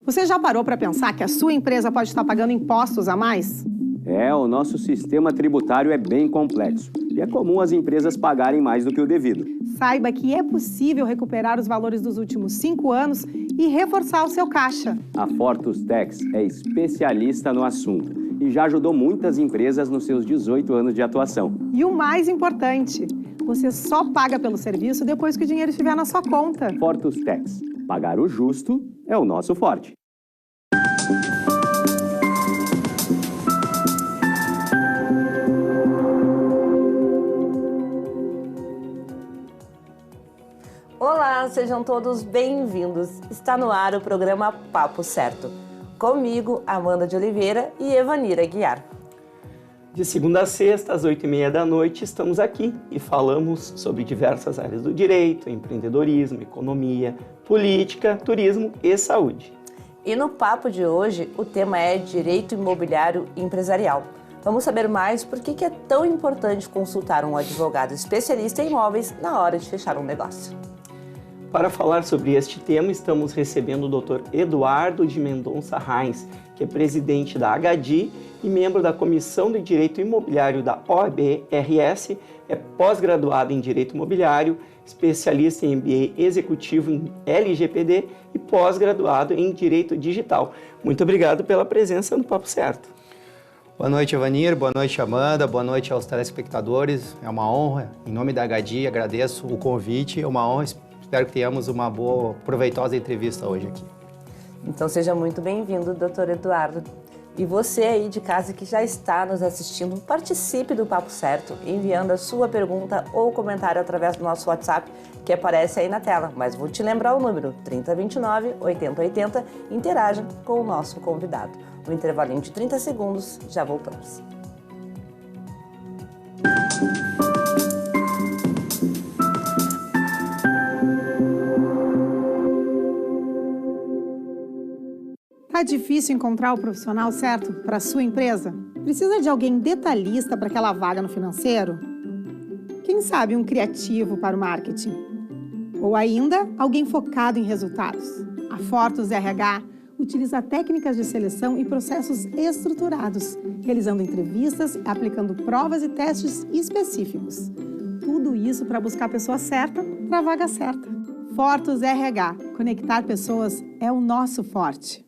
Você já parou para pensar que a sua empresa pode estar pagando impostos a mais? O nosso sistema tributário é bem complexo e é comum as empresas pagarem mais do que o devido. Saiba que é possível recuperar os valores dos últimos 5 anos e reforçar o seu caixa. A Fortus Tax é especialista no assunto e já ajudou muitas empresas nos seus 18 anos de atuação. E o mais importante, você só paga pelo serviço depois que o dinheiro estiver na sua conta. Fortus Tax. Pagar o justo é o nosso forte. Olá, sejam todos bem-vindos. Está no ar o programa Papo Certo. Comigo, Amanda de Oliveira e Evanira Guiar. De segunda a sexta, às 8h30 da noite, estamos aqui e falamos sobre diversas áreas do direito, empreendedorismo, economia, política, turismo e saúde. E no papo de hoje, o tema é Direito Imobiliário Empresarial. Vamos saber mais por que é tão importante consultar um advogado especialista em imóveis na hora de fechar um negócio. Para falar sobre este tema, estamos recebendo o Dr. Eduardo de Mendonça Reins, que é presidente da HDI e membro da Comissão de Direito Imobiliário da OAB-RS, é pós-graduado em Direito Imobiliário, especialista em MBA executivo em LGPD e pós-graduado em Direito Digital. Muito obrigado pela presença no Papo Certo. Boa noite, Evanir. Boa noite, Amanda. Boa noite aos telespectadores. É uma honra. Em nome da HDI, agradeço o convite. É uma honra. Espero que tenhamos uma boa, proveitosa entrevista hoje aqui. Então seja muito bem-vindo, Dr. Eduardo. E você aí de casa que já está nos assistindo, participe do Papo Certo, enviando a sua pergunta ou comentário através do nosso WhatsApp, que aparece aí na tela. Mas vou te lembrar o número, 3029-8080, interaja com o nosso convidado. Um intervalinho de 30 segundos, já voltamos. Tá difícil encontrar o profissional certo para a sua empresa? Precisa de alguém detalhista para aquela vaga no financeiro? Quem sabe um criativo para o marketing? Ou ainda, alguém focado em resultados? A Fortus RH utiliza técnicas de seleção e processos estruturados, realizando entrevistas, aplicando provas e testes específicos. Tudo isso para buscar a pessoa certa para a vaga certa. Fortus RH. Conectar pessoas é o nosso forte.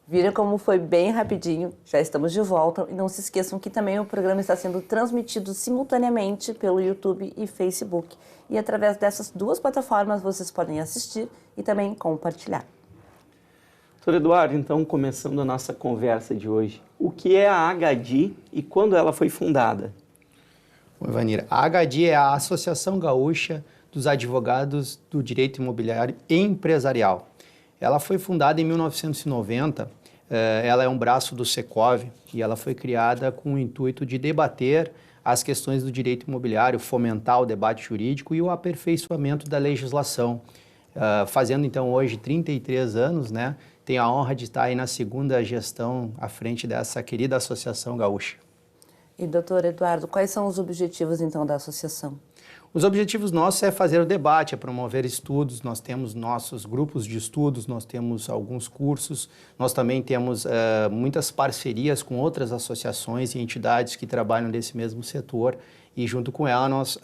Viram como foi bem rapidinho? Já estamos de volta e não se esqueçam que também o programa está sendo transmitido simultaneamente pelo YouTube e Facebook. E através dessas duas plataformas vocês podem assistir e também compartilhar. Doutor Eduardo, então começando a nossa conversa de hoje, o que é a HDI e quando ela foi fundada? Bom, Evanir, a HDI é a Associação Gaúcha dos Advogados do Direito Imobiliário Empresarial. Ela foi fundada em 1990, ela é um braço do Secov e ela foi criada com o intuito de debater as questões do direito imobiliário, fomentar o debate jurídico e o aperfeiçoamento da legislação. Fazendo então hoje 33 anos, né, tenho a honra de estar aí na segunda gestão à frente dessa querida Associação Gaúcha. E, doutor Eduardo, quais são os objetivos então da associação? Os objetivos nossos é fazer o debate, é promover estudos, nós temos nossos grupos de estudos, nós temos alguns cursos, nós também temos muitas parcerias com outras associações e entidades que trabalham nesse mesmo setor e junto com elas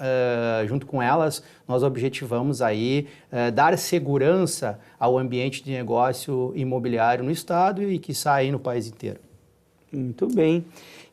nós objetivamos aí dar segurança ao ambiente de negócio imobiliário no estado e quiçá aí no país inteiro. Muito bem.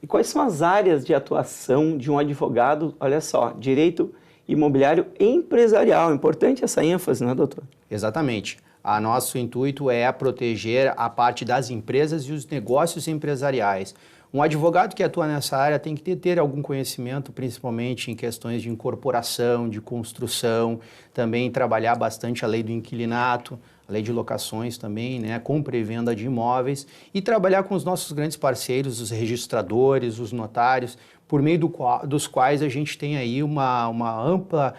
E quais são as áreas de atuação de um advogado, olha só, direito imobiliário empresarial? Importante essa ênfase, né, doutor? Exatamente. Nosso intuito é proteger a parte das empresas e os negócios empresariais. Um advogado que atua nessa área tem que ter algum conhecimento, principalmente em questões de incorporação, de construção, também trabalhar bastante a lei do inquilinato, a lei de locações também, né, compra e venda de imóveis, e trabalhar com os nossos grandes parceiros, os registradores, os notários, por meio dos quais a gente tem aí uma ampla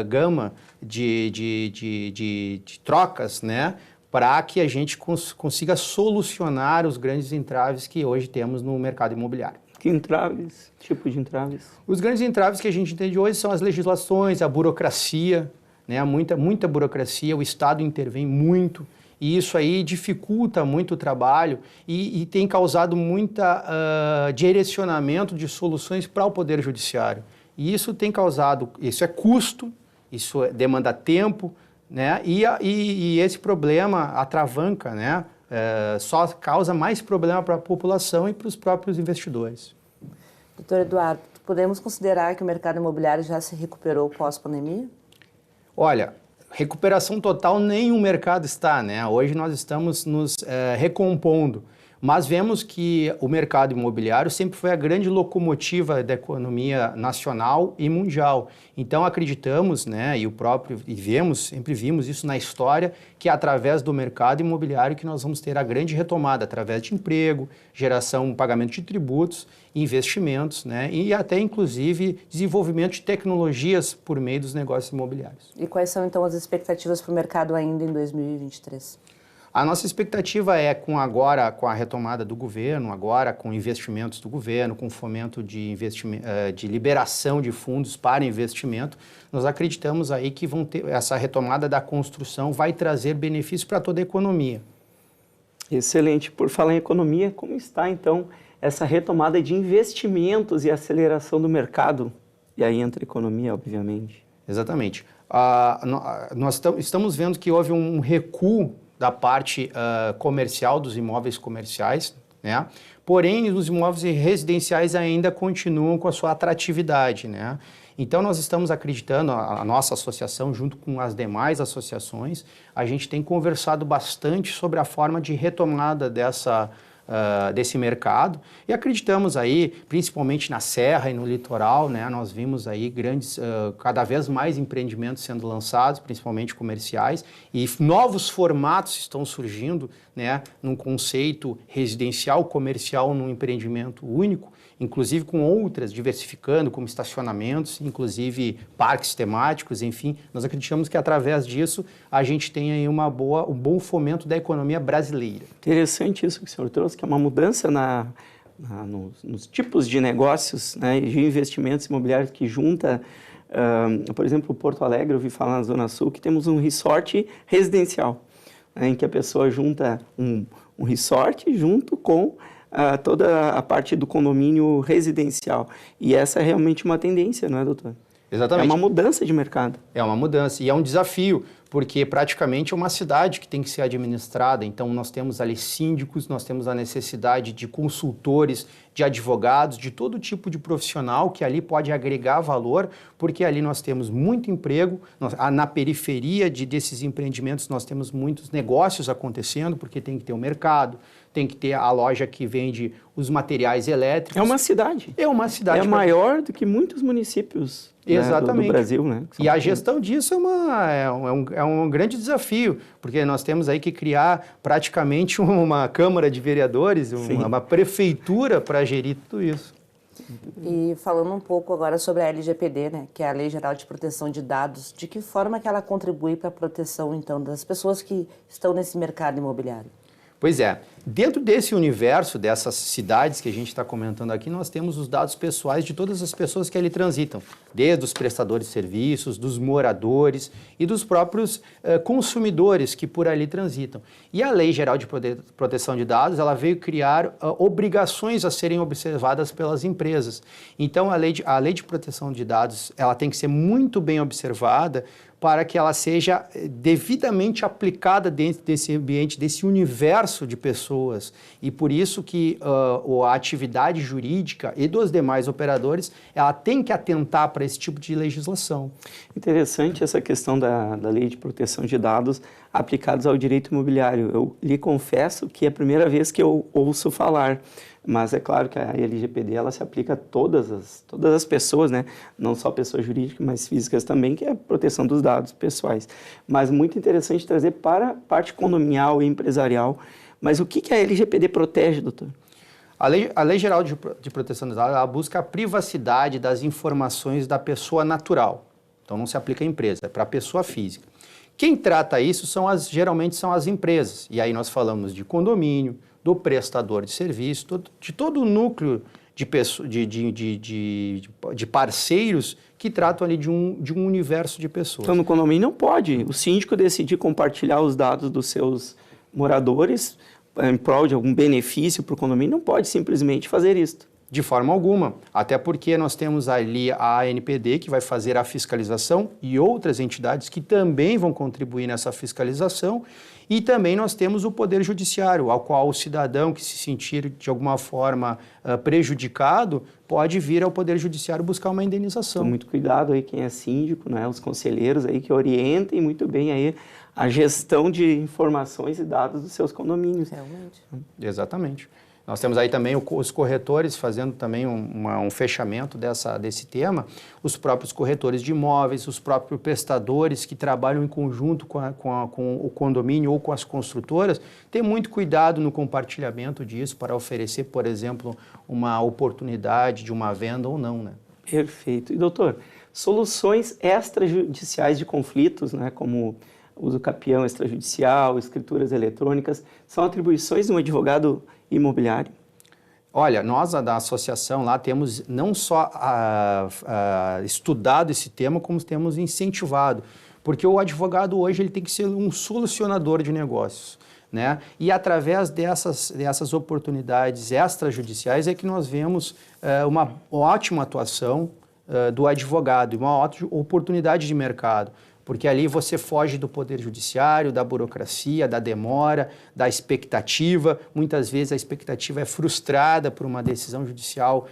gama de trocas, né, para que a gente consiga solucionar os grandes entraves que hoje temos no mercado imobiliário. Que entraves, tipo de entraves? Os grandes entraves que a gente entende hoje são as legislações, a burocracia, né? Muita burocracia, o Estado intervém muito, e isso aí dificulta muito o trabalho e tem causado muita direcionamento de soluções para o Poder Judiciário. E isso tem causado, isso é custo, isso demanda tempo, né? E esse problema atravanca, né? Só causa mais problema para a população e para os próprios investidores. Doutor Eduardo, podemos considerar que o mercado imobiliário já se recuperou pós-pandemia? Olha, recuperação total nenhum mercado está, né? Hoje nós estamos nos recompondo, mas vemos que o mercado imobiliário sempre foi a grande locomotiva da economia nacional e mundial. Então acreditamos, né, sempre vimos isso na história, que é através do mercado imobiliário que nós vamos ter a grande retomada, através de emprego, geração, pagamento de tributos, investimentos, né, e até inclusive desenvolvimento de tecnologias por meio dos negócios imobiliários. E quais são então as expectativas para o mercado ainda em 2023? A nossa expectativa é, com a retomada do governo, agora com investimentos do governo, com fomento de liberação de fundos para investimento, nós acreditamos aí que essa retomada da construção vai trazer benefício para toda a economia. Excelente. Por falar em economia, como está então essa retomada de investimentos e aceleração do mercado? E aí entra a economia, obviamente. Exatamente. Nós estamos vendo que houve um recuo da parte comercial, dos imóveis comerciais, né? Porém, os imóveis residenciais ainda continuam com a sua atratividade, né? Então, nós estamos acreditando, a nossa associação, junto com as demais associações, a gente tem conversado bastante sobre a forma de retomada desse mercado e acreditamos aí, principalmente na Serra e no litoral, né, nós vimos aí cada vez mais empreendimentos sendo lançados, principalmente comerciais, e novos formatos estão surgindo, né, num conceito residencial, comercial, num empreendimento único, inclusive com outras, diversificando, como estacionamentos, inclusive parques temáticos, enfim. Nós acreditamos que através disso a gente tem aí um bom fomento da economia brasileira. Interessante isso que o senhor trouxe, que é uma mudança nos tipos de negócios, né, e de investimentos imobiliários que junta, por exemplo, Porto Alegre, eu ouvi falar na Zona Sul, que temos um resort residencial, né, em que a pessoa junta um resort junto com toda a parte do condomínio residencial. E essa é realmente uma tendência, não é, doutor? Exatamente. É uma mudança de mercado. É uma mudança e é um desafio, porque praticamente é uma cidade que tem que ser administrada. Então, nós temos ali síndicos, nós temos a necessidade de consultores, de advogados, de todo tipo de profissional que ali pode agregar valor, porque ali nós temos muito emprego, na periferia desses empreendimentos nós temos muitos negócios acontecendo, porque tem que ter o mercado, tem que ter a loja que vende os materiais elétricos. É uma cidade. É uma cidade. É maior do que muitos municípios, exatamente, né, do Brasil, né? E a gestão disso é um grande desafio, porque nós temos aí que criar praticamente uma Câmara de Vereadores, uma prefeitura para gerir tudo isso. E falando um pouco agora sobre a LGPD, né, que é a Lei Geral de Proteção de Dados, de que forma que ela contribui para a proteção, então, das pessoas que estão nesse mercado imobiliário? Pois é, dentro desse universo, dessas cidades que a gente está comentando aqui, nós temos os dados pessoais de todas as pessoas que ali transitam, desde os prestadores de serviços, dos moradores e dos próprios consumidores que por ali transitam. E a Lei Geral de Proteção de Dados, ela veio criar obrigações a serem observadas pelas empresas. Então, a lei de Proteção de Dados, ela tem que ser muito bem observada para que ela seja devidamente aplicada dentro desse ambiente, desse universo de pessoas. E por isso que a atividade jurídica e dos demais operadores, ela tem que atentar para esse tipo de legislação. Interessante essa questão da Lei de Proteção de Dados aplicados ao direito imobiliário. Eu lhe confesso que é a primeira vez que eu ouço falar, mas é claro que a LGPD ela se aplica a todas as pessoas, né? Não só pessoas jurídicas, mas físicas também, que é a proteção dos dados pessoais. Mas muito interessante trazer para a parte condominial e empresarial. Mas o que a LGPD protege, doutor? A Lei Geral de Proteção dos Dados, ela busca a privacidade das informações da pessoa natural. Então não se aplica à empresa, é para a pessoa física. Quem trata isso geralmente são as empresas. E aí nós falamos de condomínio, do prestador de serviço, de todo o núcleo de parceiros que tratam ali de um universo de pessoas. Então, no condomínio não pode o síndico decidir compartilhar os dados dos seus moradores em prol de algum benefício para o condomínio, não pode simplesmente fazer isso. De forma alguma, até porque nós temos ali a ANPD, que vai fazer a fiscalização, e outras entidades que também vão contribuir nessa fiscalização, e também nós temos o Poder Judiciário, ao qual o cidadão que se sentir de alguma forma prejudicado pode vir ao Poder Judiciário buscar uma indenização. Então, muito cuidado aí quem é síndico, né, os conselheiros aí que orientem muito bem aí a gestão de informações e dados dos seus condomínios. Realmente. Exatamente. Nós temos aí também os corretores fazendo também um fechamento desse tema, os próprios corretores de imóveis, os próprios prestadores que trabalham em conjunto com o condomínio ou com as construtoras, ter muito cuidado no compartilhamento disso para oferecer, por exemplo, uma oportunidade de uma venda ou não, né? Perfeito. E, doutor, soluções extrajudiciais de conflitos, né, como uso capião extrajudicial, escrituras eletrônicas, são atribuições de um advogado imobiliário? Olha, nós da associação lá temos não só estudado esse tema, como temos incentivado, porque o advogado hoje ele tem que ser um solucionador de negócios, né? E através dessas oportunidades extrajudiciais é que nós vemos uma ótima atuação do advogado, uma ótima oportunidade de mercado. Porque ali você foge do poder judiciário, da burocracia, da demora, da expectativa. Muitas vezes a expectativa é frustrada por uma decisão judicial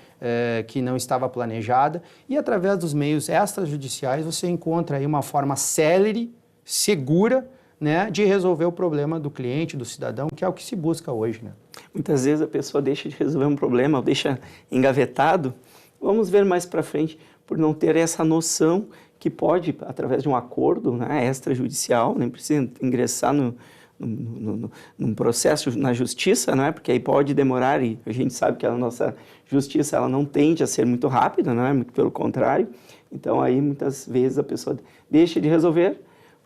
que não estava planejada. E através dos meios extrajudiciais você encontra aí uma forma célere, segura, né, de resolver o problema do cliente, do cidadão, que é o que se busca hoje, né? Muitas vezes a pessoa deixa de resolver um problema, ou deixa engavetado. Vamos ver mais para frente, por não ter essa noção que pode, através de um acordo, né, extrajudicial, nem precisa ingressar num processo na justiça, não é? Porque aí pode demorar, e a gente sabe que a nossa justiça ela não tende a ser muito rápida, não é? Muito pelo contrário. Então, aí, muitas vezes, a pessoa deixa de resolver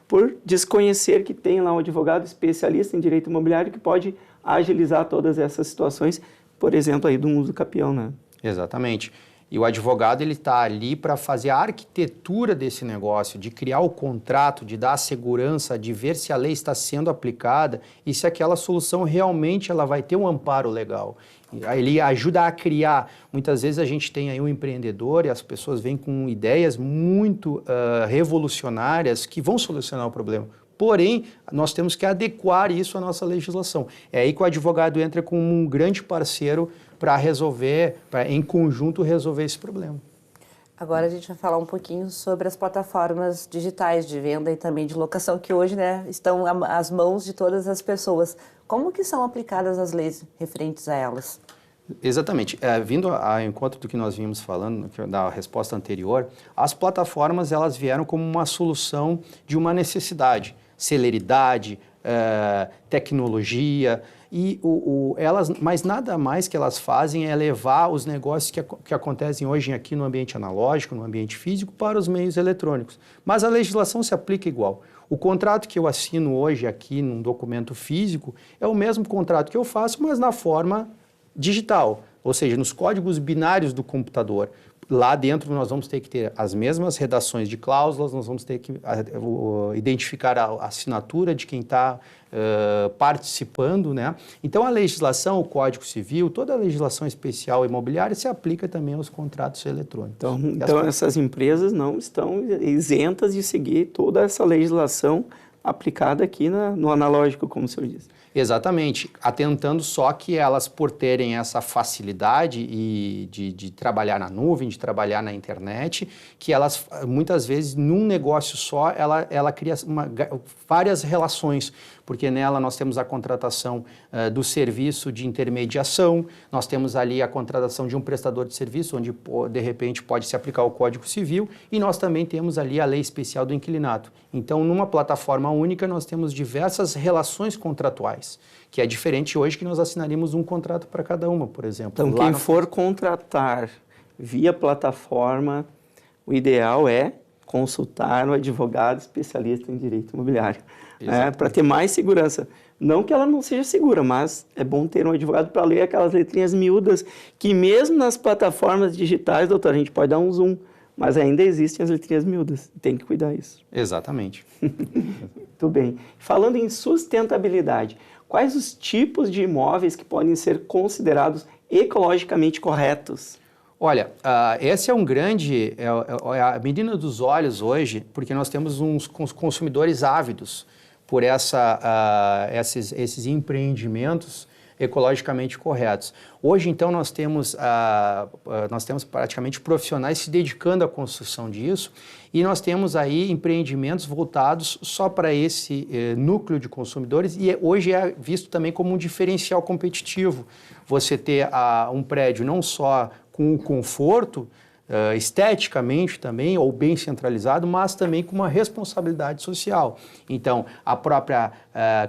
por desconhecer que tem lá um advogado especialista em direito imobiliário que pode agilizar todas essas situações, por exemplo, aí, do uso capião, né? Exatamente. E o advogado ele está ali para fazer a arquitetura desse negócio, de criar o contrato, de dar a segurança, de ver se a lei está sendo aplicada e se aquela solução realmente ela vai ter um amparo legal. Ele ajuda a criar. Muitas vezes a gente tem aí um empreendedor e as pessoas vêm com ideias muito revolucionárias que vão solucionar o problema. Porém, nós temos que adequar isso à nossa legislação. É aí que o advogado entra como um grande parceiro para resolver, para em conjunto resolver esse problema. Agora a gente vai falar um pouquinho sobre as plataformas digitais de venda e também de locação que hoje, né, estão às mãos de todas as pessoas. Como que são aplicadas as leis referentes a elas? Exatamente. Vindo ao encontro do que nós vimos falando, da resposta anterior, as plataformas elas vieram como uma solução de uma necessidade, celeridade, tecnologia, mas nada mais que elas fazem é levar os negócios que acontecem hoje aqui no ambiente analógico, no ambiente físico, para os meios eletrônicos. Mas a legislação se aplica igual. O contrato que eu assino hoje aqui num documento físico é o mesmo contrato que eu faço, mas na forma digital, ou seja, nos códigos binários do computador. Lá dentro nós vamos ter que ter as mesmas redações de cláusulas, nós vamos ter que identificar a assinatura de quem está participando, né? Então a legislação, o Código Civil, toda a legislação especial imobiliária se aplica também aos contratos eletrônicos. Então essas empresas não estão isentas de seguir toda essa legislação aplicada aqui no analógico, como o senhor disse. Exatamente, atentando só que elas, por terem essa facilidade de trabalhar na nuvem, de trabalhar na internet, que elas, muitas vezes, num negócio só, ela cria várias relações, porque nela nós temos a contratação do serviço de intermediação, nós temos ali a contratação de um prestador de serviço, onde, de repente, pode se aplicar o Código Civil, e nós também temos ali a lei especial do inquilinato. Então, numa plataforma única, nós temos diversas relações contratuais, que é diferente hoje que nós assinaríamos um contrato para cada uma, por exemplo. Então, quem for contratar via plataforma, o ideal é consultar um advogado especialista em direito imobiliário. para ter mais segurança. Não que ela não seja segura, mas é bom ter um advogado para ler aquelas letrinhas miúdas que mesmo nas plataformas digitais, doutor, a gente pode dar um zoom, mas ainda existem as letrinhas miúdas. Tem que cuidar disso. Exatamente. Muito bem. Falando em sustentabilidade, quais os tipos de imóveis que podem ser considerados ecologicamente corretos? Olha, esse é um grande, é a menina dos olhos hoje, porque nós temos uns consumidores ávidos por esses empreendimentos ecologicamente corretos. Hoje, então, nós temos praticamente profissionais se dedicando à construção disso e nós temos aí empreendimentos voltados só para esse núcleo de consumidores e hoje é visto também como um diferencial competitivo. Você ter um prédio não só com o conforto, esteticamente também, ou bem centralizado, mas também com uma responsabilidade social. Então, a própria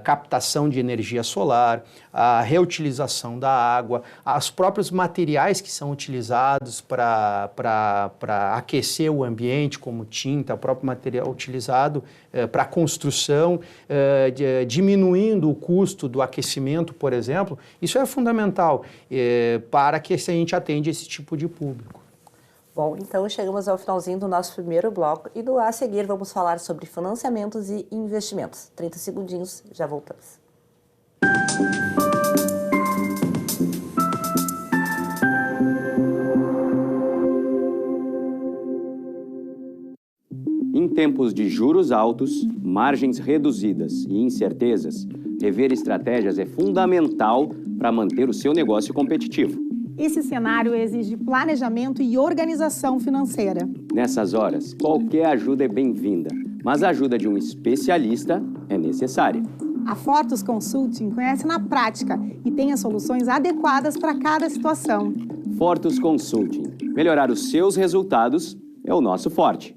captação de energia solar, a reutilização da água, os próprios materiais que são utilizados para aquecer o ambiente, como tinta, o próprio material utilizado para construção, diminuindo o custo do aquecimento, por exemplo, isso é fundamental para que a gente atenda esse tipo de público. Bom, então chegamos ao finalzinho do nosso primeiro bloco e a seguir vamos falar sobre financiamentos e investimentos. 30 segundinhos, já voltamos. Em tempos de juros altos, margens reduzidas e incertezas, rever estratégias é fundamental para manter o seu negócio competitivo. Esse cenário exige planejamento e organização financeira. Nessas horas, qualquer ajuda é bem-vinda, mas a ajuda de um especialista é necessária. A Fortus Consulting conhece na prática e tem as soluções adequadas para cada situação. Fortus Consulting. Melhorar os seus resultados é o nosso forte.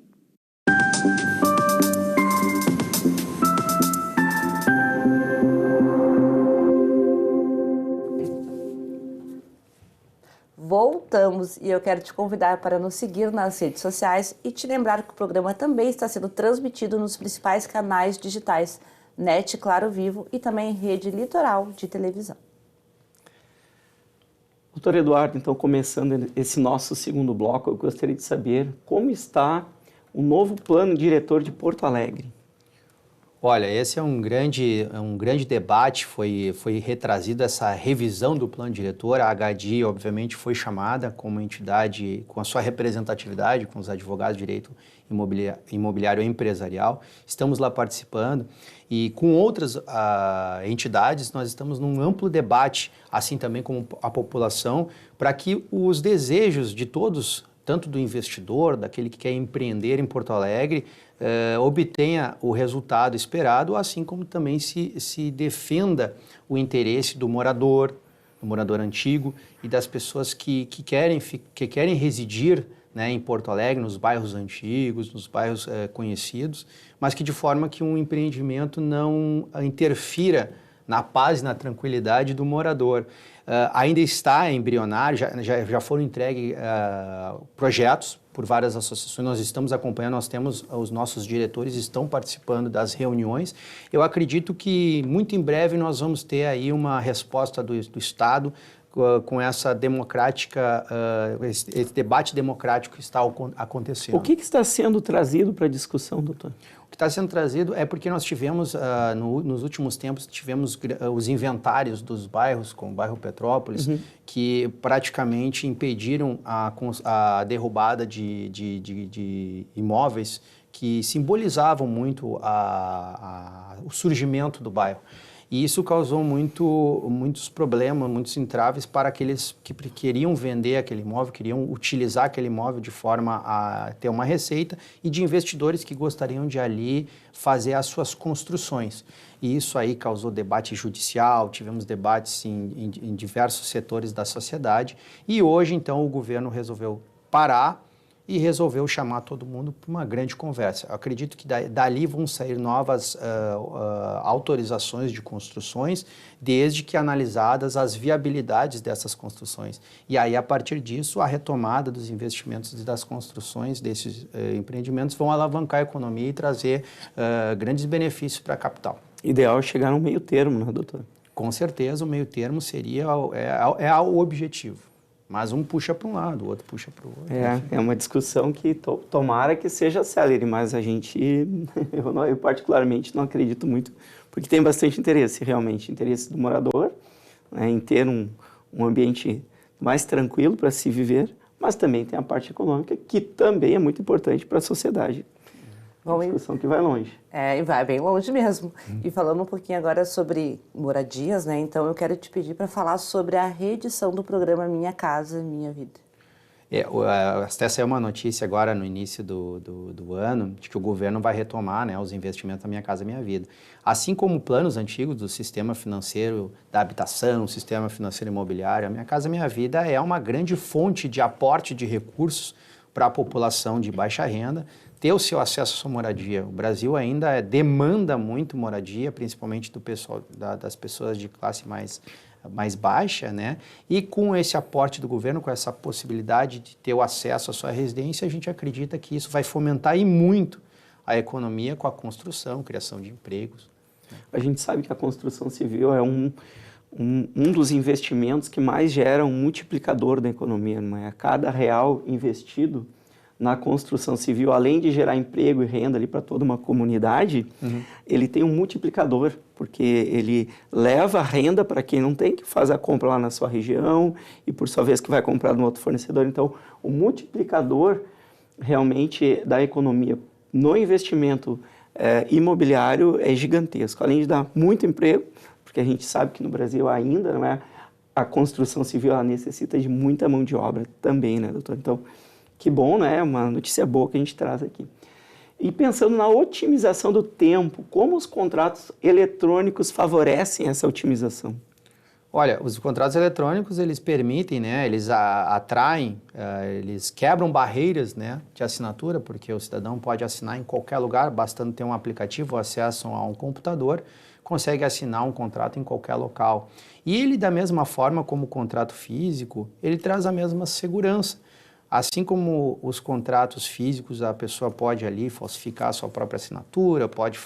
Voltamos e eu quero te convidar para nos seguir nas redes sociais e te lembrar que o programa também está sendo transmitido nos principais canais digitais, NET Claro Vivo e também Rede Litoral de televisão. Doutor Eduardo, então começando esse nosso segundo bloco, eu gostaria de saber como está o novo plano diretor de Porto Alegre. Olha, esse é um grande debate, foi retrazido essa revisão do plano diretor. A HDI, obviamente, foi chamada como entidade com a sua representatividade, com os advogados de direito imobiliário e empresarial. Estamos lá participando e com outras entidades nós estamos num amplo debate, assim também como a população, para que os desejos de todos, tanto do investidor, daquele que quer empreender em Porto Alegre, obtenha o resultado esperado, assim como também se defenda o interesse do morador antigo e das pessoas que querem residir, né, em Porto Alegre, nos bairros antigos, nos bairros conhecidos, mas que de forma que um empreendimento não interfira na paz e na tranquilidade do morador. Ainda está embrionário, já foram entregues projetos por várias associações, nós estamos acompanhando, os nossos diretores estão participando das reuniões. Eu acredito que muito em breve nós vamos ter aí uma resposta do Estado com essa esse debate democrático que está acontecendo. O que está sendo trazido para a discussão, doutor? O que está sendo trazido é porque nós tivemos, nos últimos tempos, os inventários dos bairros, como o bairro Petrópolis, que praticamente impediram a derrubada de imóveis que simbolizavam muito o surgimento do bairro. E isso causou muitos problemas, muitos entraves para aqueles que queriam vender aquele imóvel, queriam utilizar aquele imóvel de forma a ter uma receita e de investidores que gostariam de ali fazer as suas construções. E isso aí causou debate judicial, tivemos debates em diversos setores da sociedade e hoje, então, o governo resolveu parar e resolveu chamar todo mundo para uma grande conversa. Eu acredito que dali vão sair novas autorizações de construções, desde que analisadas as viabilidades dessas construções. E aí, a partir disso, a retomada dos investimentos e das construções desses empreendimentos vão alavancar a economia e trazer grandes benefícios para a capital. Ideal é chegar num meio termo, né, doutor? Com certeza, o meio termo seria o objetivo. Mas um puxa para um lado, o outro puxa para o outro. É uma discussão que tomara que seja célere, mas a gente, eu particularmente não acredito muito, porque tem bastante interesse, realmente, interesse do morador, né, em ter um ambiente mais tranquilo para se viver, mas também tem a parte econômica, que também é muito importante para a sociedade. Uma discussão que vai longe. E vai bem longe mesmo. E falando um pouquinho agora sobre moradias, né? Então eu quero te pedir para falar sobre a reedição do programa Minha Casa, Minha Vida. Até saiu uma notícia agora no início do ano de que o governo vai retomar, né, os investimentos da Minha Casa Minha Vida. Assim como planos antigos do sistema financeiro da habitação, sistema financeiro imobiliário, a Minha Casa Minha Vida é uma grande fonte de aporte de recursos para a população de baixa renda ter o seu acesso à sua moradia. O Brasil ainda demanda muito moradia, principalmente do pessoal, das pessoas de classe mais baixa, né? E com esse aporte do governo, com essa possibilidade de ter o acesso à sua residência, a gente acredita que isso vai fomentar e muito a economia com a construção, criação de empregos. A gente sabe que a construção civil é um dos investimentos que mais gera um multiplicador da economia, não é? A cada real investido na construção civil, além de gerar emprego e renda ali para toda uma comunidade, ele tem um multiplicador, porque ele leva a renda para quem não tem, que faz a compra lá na sua região e, por sua vez, que vai comprar no outro fornecedor. Então, o multiplicador realmente da economia no investimento imobiliário é gigantesco, além de dar muito emprego, porque a gente sabe que no Brasil ainda, não é, a construção civil ela necessita de muita mão de obra também, né, doutor? Então, que bom, né? Uma notícia boa que a gente traz aqui. E pensando na otimização do tempo, como os contratos eletrônicos favorecem essa otimização? Olha, os contratos eletrônicos, eles permitem, né, eles atraem, eles quebram barreiras, né, de assinatura, porque o cidadão pode assinar em qualquer lugar, bastando ter um aplicativo ou acesso a um computador, consegue assinar um contrato em qualquer local. E ele, da mesma forma como o contrato físico, ele traz a mesma segurança. Assim como os contratos físicos, a pessoa pode ali falsificar a sua própria assinatura, pode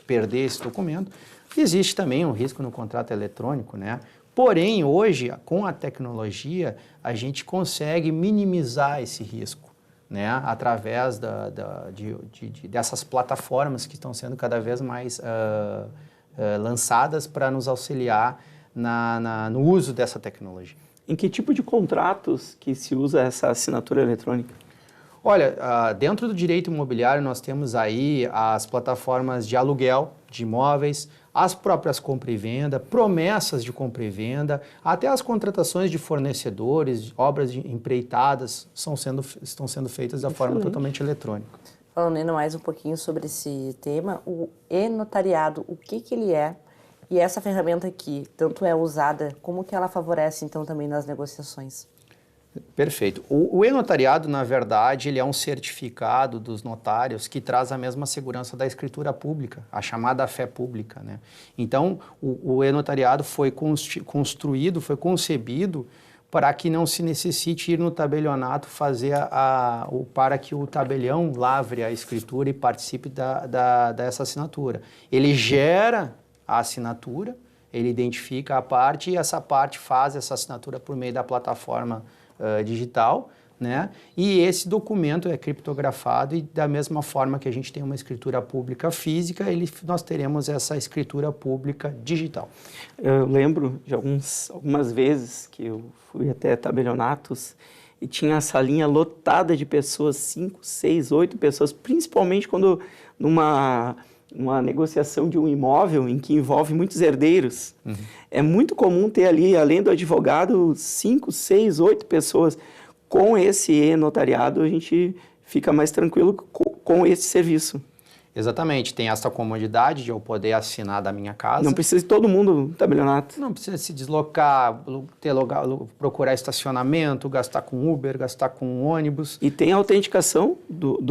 perder esse documento, existe também um risco no contrato eletrônico, né? Porém, hoje, com a tecnologia, a gente consegue minimizar esse risco, né? Através dessas plataformas que estão sendo cada vez mais lançadas para nos auxiliar no uso dessa tecnologia. Em que tipo de contratos que se usa essa assinatura eletrônica? Olha, dentro do direito imobiliário nós temos aí as plataformas de aluguel de imóveis, as próprias compra e venda, promessas de compra e venda, até as contratações de fornecedores, obras empreitadas estão sendo feitas da forma totalmente eletrônica. Falando ainda mais um pouquinho sobre esse tema, o e-notariado, o que ele é? E essa ferramenta aqui, tanto é usada, como que ela favorece, então, também nas negociações? Perfeito. O e-notariado, na verdade, ele é um certificado dos notários que traz a mesma segurança da escritura pública, a chamada fé pública, né? Então, o e-notariado foi construído, foi concebido para que não se necessite ir no tabelionato fazer para que o tabelião lavre a escritura e participe dessa assinatura. Ele gera a assinatura, ele identifica a parte e essa parte faz essa assinatura por meio da plataforma digital, né? E esse documento é criptografado e da mesma forma que a gente tem uma escritura pública física, nós teremos essa escritura pública digital. Eu lembro de algumas vezes que eu fui até tabelionatos e tinha a salinha lotada de pessoas, 5, 6, 8 pessoas, principalmente quando numa negociação de um imóvel em que envolve muitos herdeiros. É muito comum ter ali, além do advogado, 5, 6, 8 pessoas. Com esse e-notariado, a gente fica mais tranquilo com esse serviço. Exatamente. Tem essa comodidade de eu poder assinar da minha casa. Não precisa de todo mundo no tabelionato. Não precisa se deslocar, procurar estacionamento, gastar com Uber, gastar com ônibus. E tem a autenticação do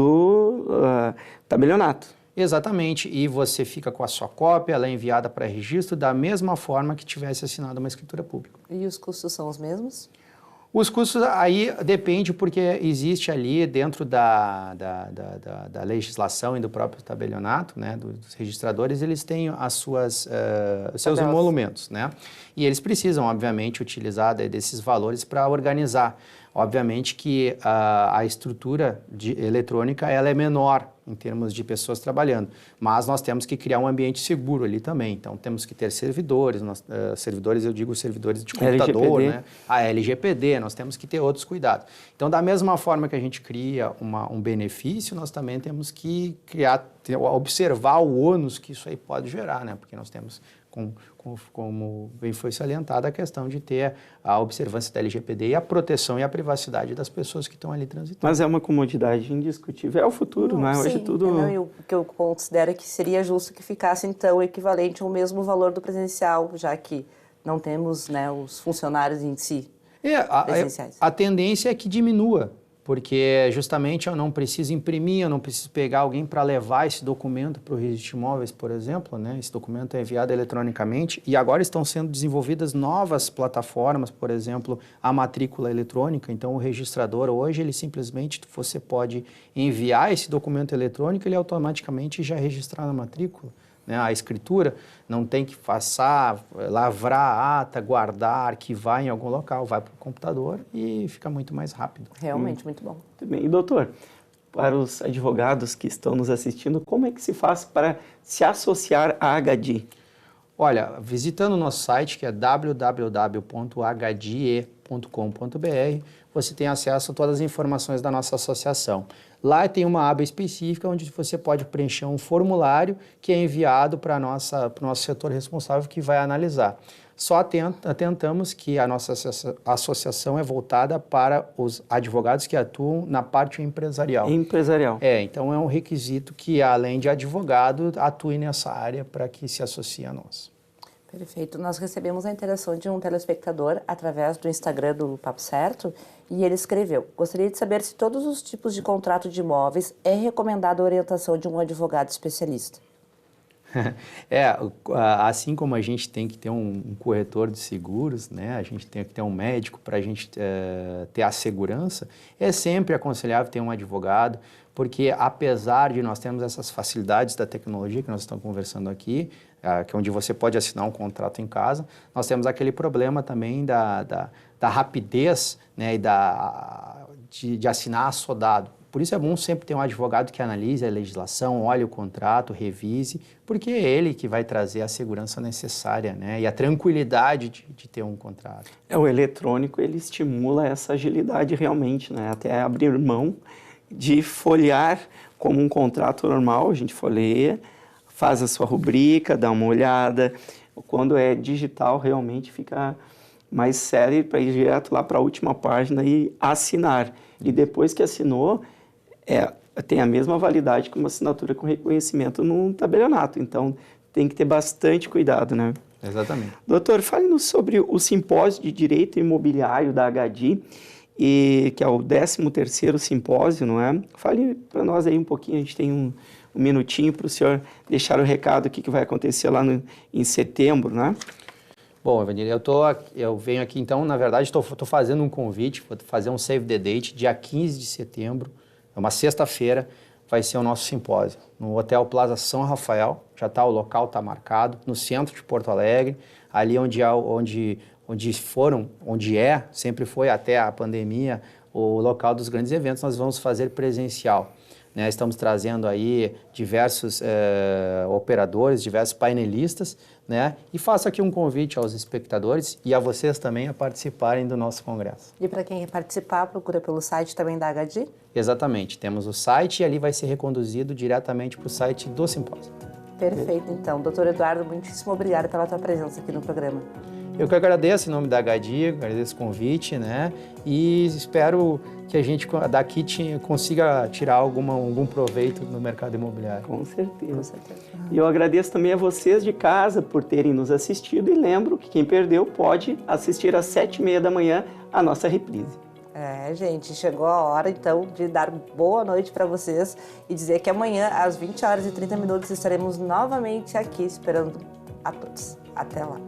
tabelionato. Exatamente, e você fica com a sua cópia, ela é enviada para registro da mesma forma que tivesse assinado uma escritura pública. E os custos são os mesmos? Os custos aí depende porque existe ali dentro da legislação e do próprio tabelionato, né, dos registradores, eles têm as suas, os seus emolumentos, né? E eles precisam, obviamente, utilizar desses valores para organizar. Obviamente que a estrutura eletrônica ela é menor em termos de pessoas trabalhando, mas nós temos que criar um ambiente seguro ali também. Então, temos que ter servidores, servidores, eu digo servidores de computador, né? A LGPD, nós temos que ter outros cuidados. Então, da mesma forma que a gente cria um benefício, nós também temos que observar o ônus que isso aí pode gerar, né? Porque nós temos, como bem foi salientada, a questão de ter a observância da LGPD e a proteção e a privacidade das pessoas que estão ali transitando. Mas é uma comodidade indiscutível, é o futuro, não é? Sim, hoje tudo... o que eu considero é que seria justo que ficasse, então, equivalente ao mesmo valor do presencial, já que não temos, né, os funcionários em si presenciais. A tendência é que diminua, porque justamente eu não preciso imprimir, eu não preciso pegar alguém para levar esse documento para o registro de imóveis, por exemplo, né? Esse documento é enviado eletronicamente e agora estão sendo desenvolvidas novas plataformas, por exemplo, a matrícula eletrônica. Então, o registrador hoje, ele simplesmente, você pode enviar esse documento eletrônico, ele automaticamente já registrar na matrícula. A escritura não tem que passar, lavrar a ata, guardar, arquivar em algum local, vai para o computador e fica muito mais rápido. Realmente, muito bom. Muito bem. E doutor, para os advogados que estão nos assistindo, como é que se faz para se associar à HDI? Olha, visitando o nosso site, que é www.hdie.com.br, você tem acesso a todas as informações da nossa associação. Lá tem uma aba específica onde você pode preencher um formulário que é enviado para o nosso setor responsável que vai analisar. Só atentamos que a nossa associação é voltada para os advogados que atuam na parte empresarial. Empresarial. Então é um requisito que, além de advogado, atue nessa área para que se associe a nós. Perfeito. Nós recebemos a interação de um telespectador através do Instagram do Papo Certo e ele escreveu: gostaria de saber se todos os tipos de contrato de imóveis é recomendada a orientação de um advogado especialista. Assim como a gente tem que ter um corretor de seguros, né? A gente tem que ter um médico para a gente ter a segurança, é sempre aconselhável ter um advogado, porque apesar de nós termos essas facilidades da tecnologia que nós estamos conversando aqui, que é onde você pode assinar um contrato em casa, nós temos aquele problema também da rapidez, né, e de assinar assodado. Por isso é bom sempre ter um advogado que analise a legislação, olhe o contrato, revise, porque é ele que vai trazer a segurança necessária, né, e a tranquilidade de ter um contrato. O eletrônico, ele estimula essa agilidade realmente, né, até abrir mão de folhear como um contrato normal, a gente folheia, faz a sua rubrica, dá uma olhada. Quando é digital, realmente fica mais sério para ir direto lá para a última página e assinar. E depois que assinou, tem a mesma validade que uma assinatura com reconhecimento num tabelionato. Então, tem que ter bastante cuidado, né? Exatamente. Doutor, fale-nos sobre o simpósio de Direito Imobiliário da HDI, que é o 13º simpósio, não é? Fale para nós aí um pouquinho, a gente tem um minutinho para o senhor deixar o recado do que vai acontecer lá em setembro, né? Bom, Evanir, eu venho aqui, então, na verdade, estou fazendo um convite, vou fazer um save the date, dia 15 de setembro, é uma sexta-feira, vai ser o nosso simpósio, no Hotel Plaza São Rafael, o local está marcado, no centro de Porto Alegre, ali sempre foi até a pandemia, o local dos grandes eventos, nós vamos fazer presencial. Né, estamos trazendo aí diversos operadores, diversos painelistas, né, e faço aqui um convite aos espectadores e a vocês também a participarem do nosso congresso. E para quem quer participar, procura pelo site também da HDI? Exatamente, temos o site e ali vai ser reconduzido diretamente para o site do simpósio. Perfeito, então. Doutor Eduardo, muitíssimo obrigada pela tua presença aqui no programa. Eu que agradeço em nome da HDI, agradeço o convite, né? E espero que a gente daqui consiga tirar algum proveito no mercado imobiliário. Com certeza. Com certeza. E eu agradeço também a vocês de casa por terem nos assistido e lembro que quem perdeu pode assistir às 7h30 da manhã a nossa reprise. Gente, chegou a hora então de dar boa noite para vocês e dizer que amanhã às 20h30 estaremos novamente aqui esperando a todos. Até lá.